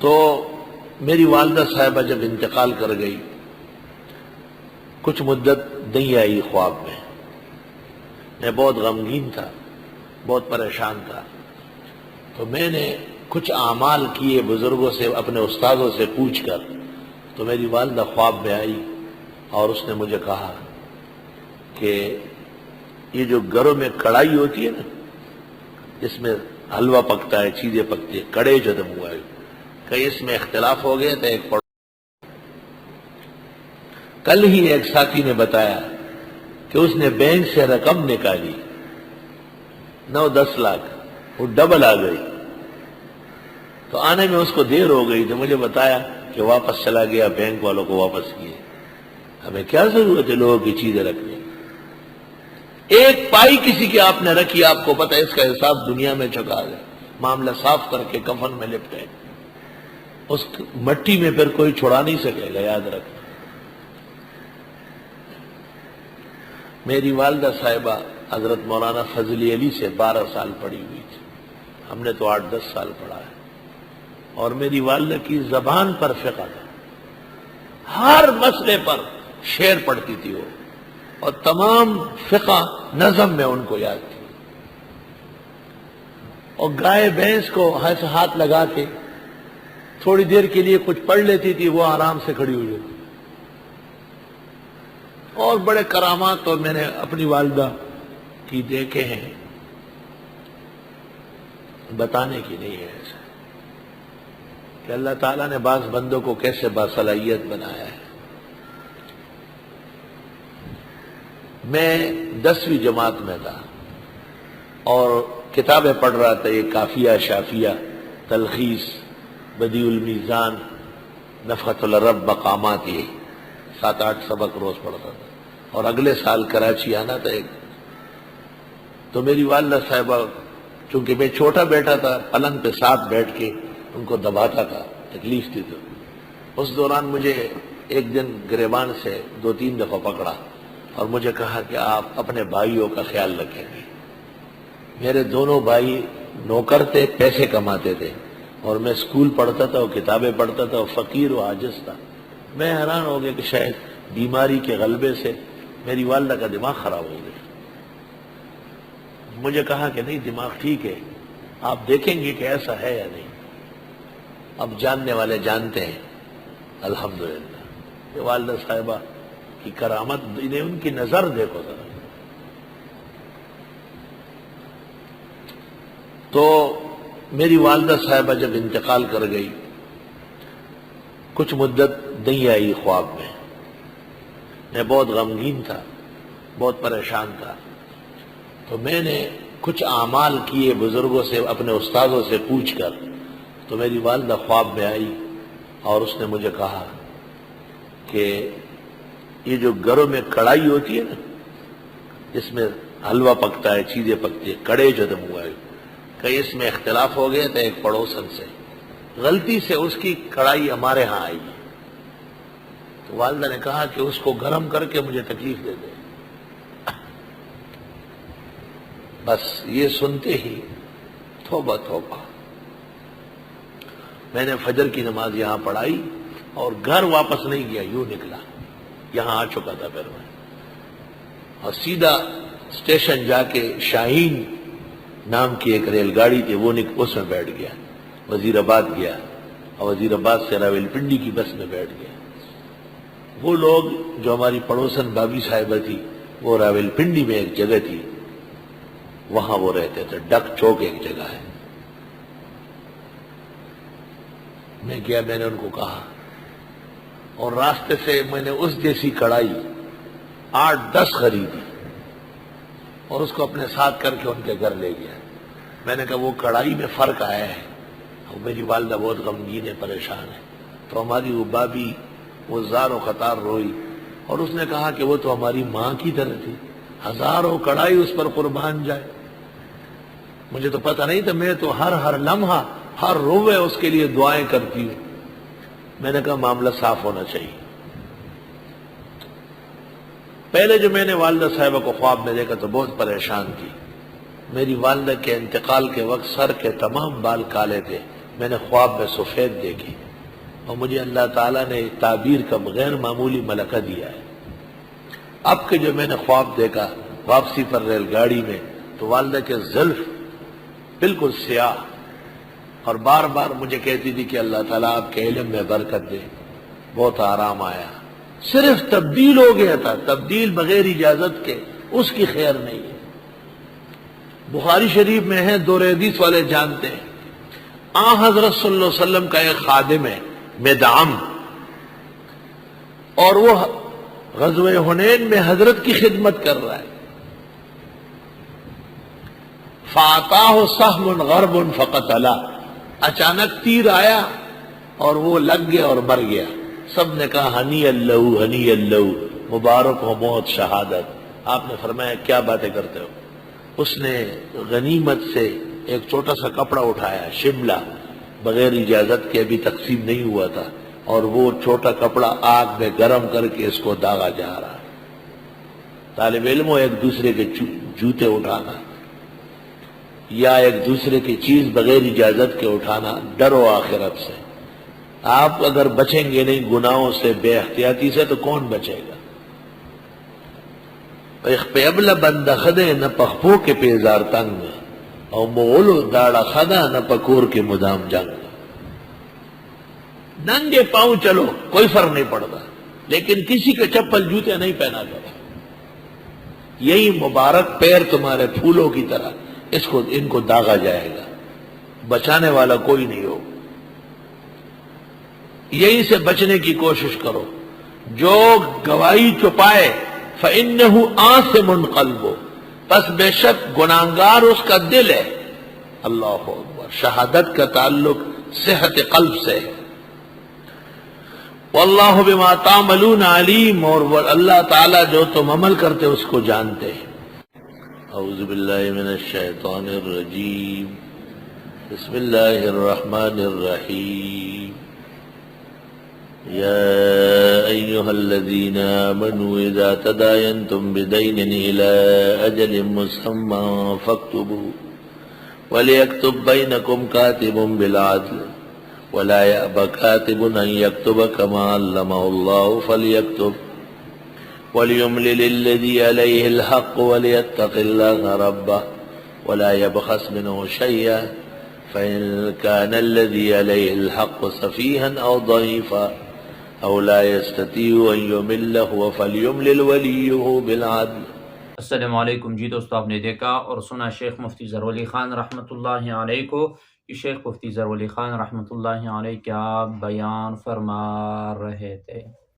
تو میری والدہ صاحبہ جب انتقال کر گئی، کچھ مدت نہیں آئی خواب میں بہت غمگین تھا، بہت پریشان تھا۔ تو میں نے کچھ اعمال کیے بزرگوں سے، اپنے استاذوں سے پوچھ کر، تو میری والدہ خواب میں آئی اور اس نے مجھے کہا کہ یہ جو گھروں میں کڑائی ہوتی ہے نا، جس میں حلوہ پکتا ہے، چیزیں پکتی ہیں، کڑے جو دم ہوا ہے، کہ اس میں اختلاف ہو گیا تھا۔ کل ہی ایک ساتھی نے بتایا کہ اس نے بینک سے رقم نکالی 9-10 لاکھ، وہ ڈبل آ گئی، تو آنے میں اس کو دیر ہو گئی، تو مجھے بتایا کہ واپس چلا گیا، بینک والوں کو واپس کیے۔ ہمیں کیا ضرورت ہے لوگوں کی چیزیں رکھنے؟ ایک پائی کسی کی آپ نے رکھی، آپ کو پتہ ہے اس کا حساب دنیا میں چکا ہے، معاملہ صاف کر کے کفن میں لپٹے، اس مٹی میں پھر کوئی چھڑا نہیں سکے گا، یاد رکھنا۔ میری والدہ صاحبہ حضرت مولانا فضل علی سے 12 سال پڑھی ہوئی تھی، ہم نے تو 8-10 سال پڑھا ہے، اور میری والدہ کی زبان پر فقہ تھا، ہر مسئلے پر شعر پڑھتی تھی وہ، اور تمام فقہ نظم میں ان کو یاد تھی، اور گائے بھینس کو ہاتھ لگا کے تھوڑی دیر کے لیے کچھ پڑھ لیتی تھی، وہ آرام سے کھڑی ہوئی ہوتی، اور بڑے کرامات تو میں نے اپنی والدہ کی دیکھے ہیں، بتانے کی نہیں ہے ایسا کہ اللہ تعالیٰ نے بعض بندوں کو کیسے باصلاحیت بنایا ہے۔ میں 10ویں جماعت میں تھا اور کتابیں پڑھ رہا تھا، یہ کافیہ، شافیہ، تلخیص، بدیع المیزان، نفحۃ الرب، مقامات، یہ 7-8 سبق روز پڑھتا تھا، اور اگلے سال کراچی آنا تھا ایک، تو میری والدہ صاحبہ، چونکہ میں چھوٹا بیٹا تھا، پلنگ پہ ساتھ بیٹھ کے ان کو دباتا تھا، تکلیف تھی، تو اس دوران مجھے ایک دن گریبان سے 2-3 دفعہ پکڑا اور مجھے کہا کہ آپ اپنے بھائیوں کا خیال رکھیں گے۔ میرے دونوں بھائی نوکر تھے، پیسے کماتے تھے، اور میں اسکول پڑھتا تھا اور کتابیں پڑھتا تھا، اور فقیر و عاجز تھا۔ میں حیران ہو گیا کہ شاید بیماری کے غلبے سے میری والدہ کا دماغ خراب ہو گیا۔ مجھے کہا کہ نہیں، دماغ ٹھیک ہے، آپ دیکھیں گے کہ ایسا ہے یا نہیں۔ اب جاننے والے جانتے ہیں، الحمدللہ۔ یہ والدہ صاحبہ کی کرامت، انہیں ان کی نظر دیکھو ذرا۔ تو میری والدہ صاحبہ جب انتقال کر گئی، کچھ مدت نہیں آئی خواب میں بہت غمگین تھا، بہت پریشان تھا۔ تو میں نے کچھ اعمال کیے بزرگوں سے، اپنے استاذوں سے پوچھ کر، تو میری والدہ خواب میں آئی اور اس نے مجھے کہا کہ یہ جو گھروں میں کڑائی ہوتی ہے نا، جس میں حلوہ پکتا ہے، چیزیں پکتی ہیں، کڑے جو دم ہوا ہے، کہ اس میں اختلاف ہو گیا تھا ایک پڑوسن سے، غلطی سے اس کی کڑائی ہمارے ہاں آئی، تو والدہ نے کہا کہ اس کو گرم کر کے مجھے تکلیف دے دے۔ بس یہ سنتے ہی توبہ توبہ، میں نے فجر کی نماز یہاں پڑھائی اور گھر واپس نہیں گیا، یوں نکلا، یہاں آ چکا تھا پھر میں، اور سیدھا اسٹیشن جا کے شاہین نام کی ایک ریل گاڑی تھی، وہ اس میں بیٹھ گیا، وزیر آباد گیا، اور وزیر آباد سے راولپنڈی کی بس میں بیٹھ گیا۔ وہ لوگ جو ہماری پڑوسن بابی صاحبہ تھی، وہ راولپنڈی میں ایک جگہ تھی، وہاں وہ رہتے تھے، ڈک چوک ایک جگہ ہے۔ میں گیا، میں نے ان کو کہا، اور راستے سے میں نے اس جیسی کڑائی 8-10 خریدی اور اس کو اپنے ساتھ کر کے ان کے گھر لے گیا۔ میں نے کہا وہ کڑائی میں فرق آیا ہے، اور میری والدہ بہت غمگین ہے، پریشان ہے، تو ہماری وہ بابی وہ زار و خطار روئی، اور اس نے کہا کہ وہ تو ہماری ماں کی طرح تھی، ہزاروں کڑائی اس پر قربان جائے۔ مجھے تو پتہ نہیں تھا، میں تو ہر لمحہ، ہر روے اس کے لیے دعائیں کرتی ہوں۔ میں نے کہا معاملہ صاف ہونا چاہیے۔ پہلے جو میں نے والدہ صاحبہ کو خواب میں دیکھا تو بہت پریشان تھی۔ میری والدہ کے انتقال کے وقت سر کے تمام بال کالے تھے، میں نے خواب میں سفید دیکھی اور مجھے اللہ تعالیٰ نے تعبیر کا غیر معمولی ملکہ دیا ہے۔ اب کہ جو میں نے خواب دیکھا واپسی پر ریل گاڑی میں، تو والدہ کے زلف بالکل سیاہ، اور بار بار مجھے کہتی تھی کہ اللہ تعالیٰ آپ کے علم میں برکت دے۔ بہت آرام آیا، صرف تبدیل ہو گیا تھا، تبدیل بغیر اجازت کے اس کی خیر نہیں ہے۔ بخاری شریف میں ہے، دور حدیث والے جانتے ہیں، حضرت صلی اللہ علیہ وسلم کا ایک خادم ہے مدعم، اور وہ غزوہ حنین میں حضرت کی خدمت کر رہا ہے۔ فَأَتَاهُ سَهْمٌ غَرْبٌ فَقَتَلَهُ، اچانک تیر آیا اور وہ لگ گیا اور مر گیا۔ سب نے کہا ہنی اللہ ہنی اللہ، مبارک ہو موت، شہادت۔ آپ نے فرمایا کیا باتیں کرتے ہو؟ اس نے غنیمت سے ایک چھوٹا سا کپڑا اٹھایا، شملہ، بغیر اجازت کے، ابھی تقسیم نہیں ہوا تھا، اور وہ چھوٹا کپڑا آگ میں گرم کر کے اس کو داغا جا رہا۔ طالب علموں، ایک دوسرے کے جوتے اٹھانا یا ایک دوسرے کی چیز بغیر اجازت کے اٹھانا، ڈرو آخرت سے۔ آپ اگر بچیں گے نہیں گناہوں سے، بے احتیاطی سے، تو کون بچے گا؟ پیبل بند خدے نہ پخپو کے پیزار تنگ، اور مغلو داڑا خدا نہ پکور کے مدام جنگ۔ ننگے پاؤں چلو، کوئی فرق نہیں پڑتا، لیکن کسی کے چپل جوتے نہیں پہنا کرو۔ یہی مبارک پیر تمہارے پھولوں کی طرح ان کو داغا جائے گا، بچانے والا کوئی نہیں ہو۔ یہی سے بچنے کی کوشش کرو۔ جو گواہی چھپائے فَإِنَّهُ آثِمٌ قَلْبُهُ، پس بے شک گناہگار اس کا دل ہے۔ اللہ اکبر، شہادت کا تعلق صحت قلب سے ہے۔ واللہ بما تعملون علیم، اور اللہ تعالیٰ جو تم عمل کرتے اس کو جانتے ہیں۔ اعوذ باللہ من الشیطان الرجیم، بسم اللہ الرحمن الرحیم۔ یا ایہا الذین آمنوا اذا تداینتم بدین الى اجل مسمى فاکتبوا ولیکتب بینکم کاتب بالعدل ولا يأبى كاتب أن يكتب كما علمه الله فليكتب وليملل الذي عليه الحق وليتق الله ربه ولا يبخس منه شيئا فإن كان الذي عليه الحق سفيها أو ضعيفا أو لا يستطيع أن يمل هو فليملل وليه بالعدل۔ السلام علیکم جی دوستو، آپ نے دیکھا اور سنا شیخ مفتی ظہور علی خان رحمۃ اللہ علیہ کو کہ شیخ مفتی ظہور علی خان رحمۃ اللہ علیہ کیا بیان فرما رہے تھے۔